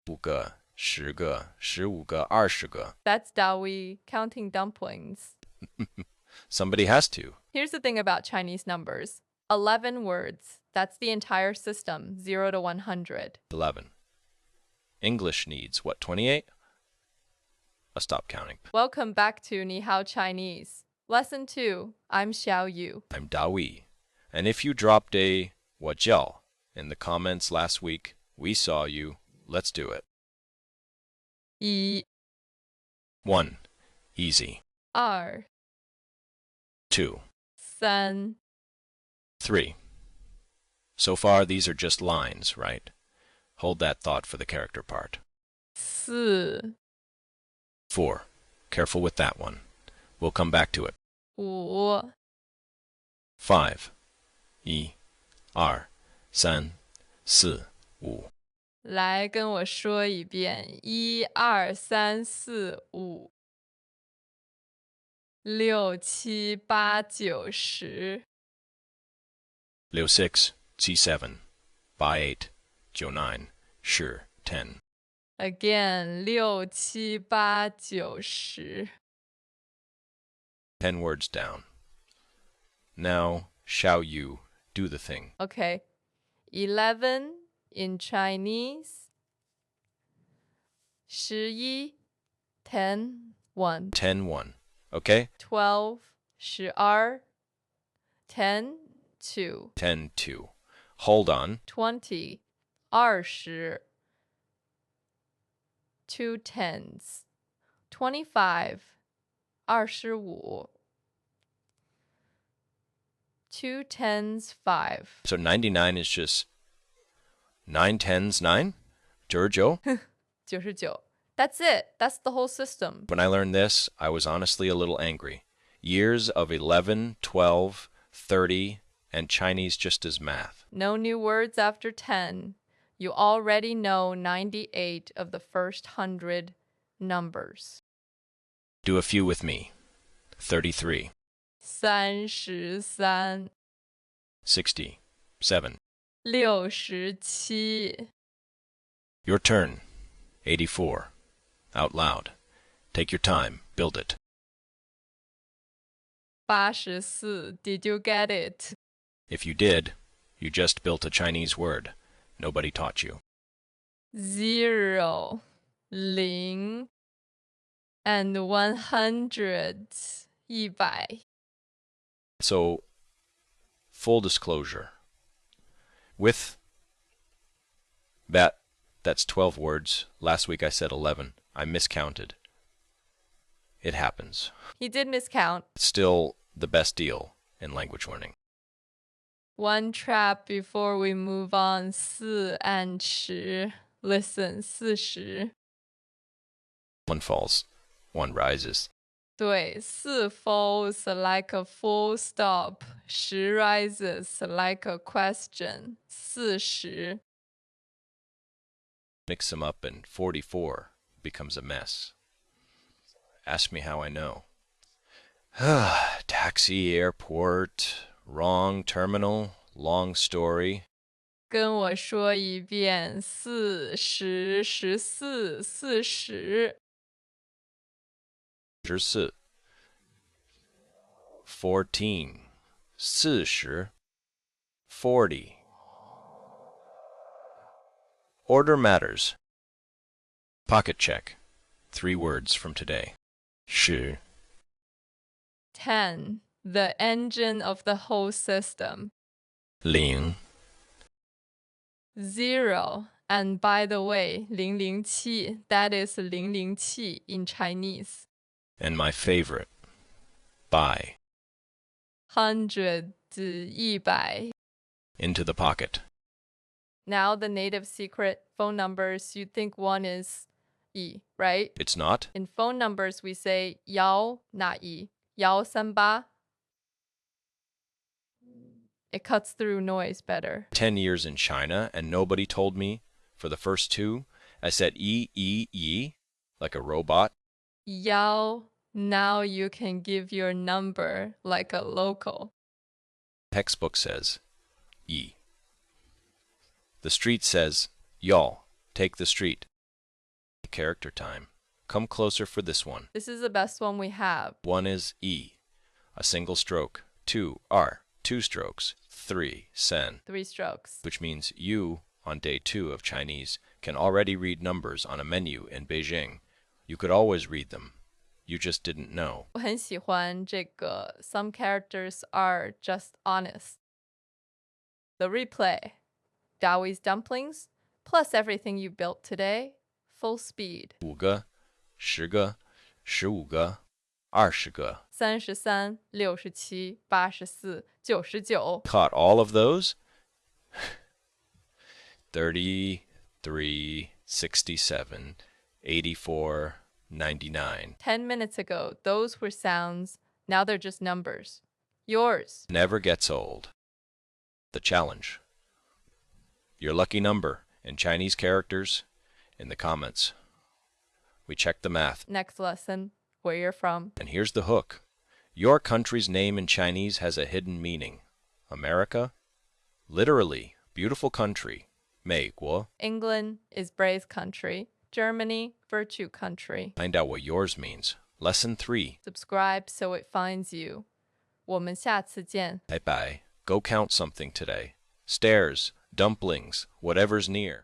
5个、10个、15个、20个。That's Dawi counting dumplings. Somebody has to. Here's the thing about Chinese numbers. 11 words. That's the entire system, 0 to 100. 11. English needs, what, 28? I'll stop counting. Welcome back to Ni Hao Chinese. Lesson 2. I'm Xiao Yu. I'm Dawi. And if you dropped a 我叫 in the comments last week, we saw you. Let's do it. 1, 1. Easy. 2, 2. 3, 3. So far, these are just lines, right? Hold that thought for the character part. 4, 4. Careful with that one. We'll come back to it. 5, 5. 1, 2, 3, 4, 5. 来跟我说一遍1 2 3 4 5 6 7 8 9 10 6, 7, 8, 9, 10, 10. Again 6 7 8 9 10 10 words down. Now, shall you do the thing? Okay. 11 in Chinese. 11 10 1 10, 1. Okay? 12 12 10 2 10, 2. Hold on. 20 20 2 tens 25 25 2 tens 5 So 99 is just 9 tens 9? Giorgio? 99 That's it. That's the whole system. When I learned this, I was honestly a little angry. Years of 11, 12, 30, and Chinese just as math. No new words after 10. You already know 98 of the first 100 numbers. Do a few with me. 33, 33 60, 7. 67 Your turn. 84. Out loud. Take your time. Build it. 84 Did you get it? If you did, you just built a Chinese word. Nobody taught you. 0 0 and 100 100 So, full disclosure. With that's 12 words. Last week I said 11. I miscounted. It happens. He did miscount. It's still the best deal in language learning. One trap before we move on. 4 and 10 Listen, 40 One falls, one rises. 对 4 falls like a full stop. 10 rises like a question. 40 Mix them up and 44 becomes a mess. Ask me how I know. Taxi, airport, wrong terminal, long story. 跟我说一遍40 14 40 14 14 40 40 Order matters. Pocket check. 3 words from today. 10 10 The engine of the whole system. 0 0 And by the way, 007 that is 007 in Chinese. And my favorite. Buy. 100 100 Into the pocket. Now the native secret phone numbers, you'd think one is 1, right? It's not? In phone numbers, we say 1 not 1. 138. It cuts through noise better. 10 years in China and nobody told me for the first 2. I said E, like a robot. 1 Now you can give your number like a local. Textbook says E. The street says, y'all, take the street. Character time. Come closer for this one. This is the best one we have. 1 is E, a single stroke. 2 R, 2 strokes. 3 Sen, 3 strokes. which means you, on day 2 of Chinese, can already read numbers on a menu in Beijing. You could always read them. You just didn't know. 我很喜欢这个 Some characters are just honest. The replay. Dowie's dumplings, plus everything you built today, full speed. 5个、10个、15个、20个. 33、67、84、99。 Caught all of those? 33, 67, 84, 99. 10 minutes ago, those were sounds. Now they're just numbers. Yours. Never gets old. The challenge. Your lucky number in Chinese characters in the comments. We checked the math. Next lesson, where you're from. And here's the hook. Your country's name in Chinese has a hidden meaning. America? Literally, beautiful country. 美国. England is brave country. Germany, virtue country. Find out what yours means. Lesson 3. Subscribe so it finds you. 我们下次见. Bye bye. Go count something today. Stairs, dumplings, whatever's near.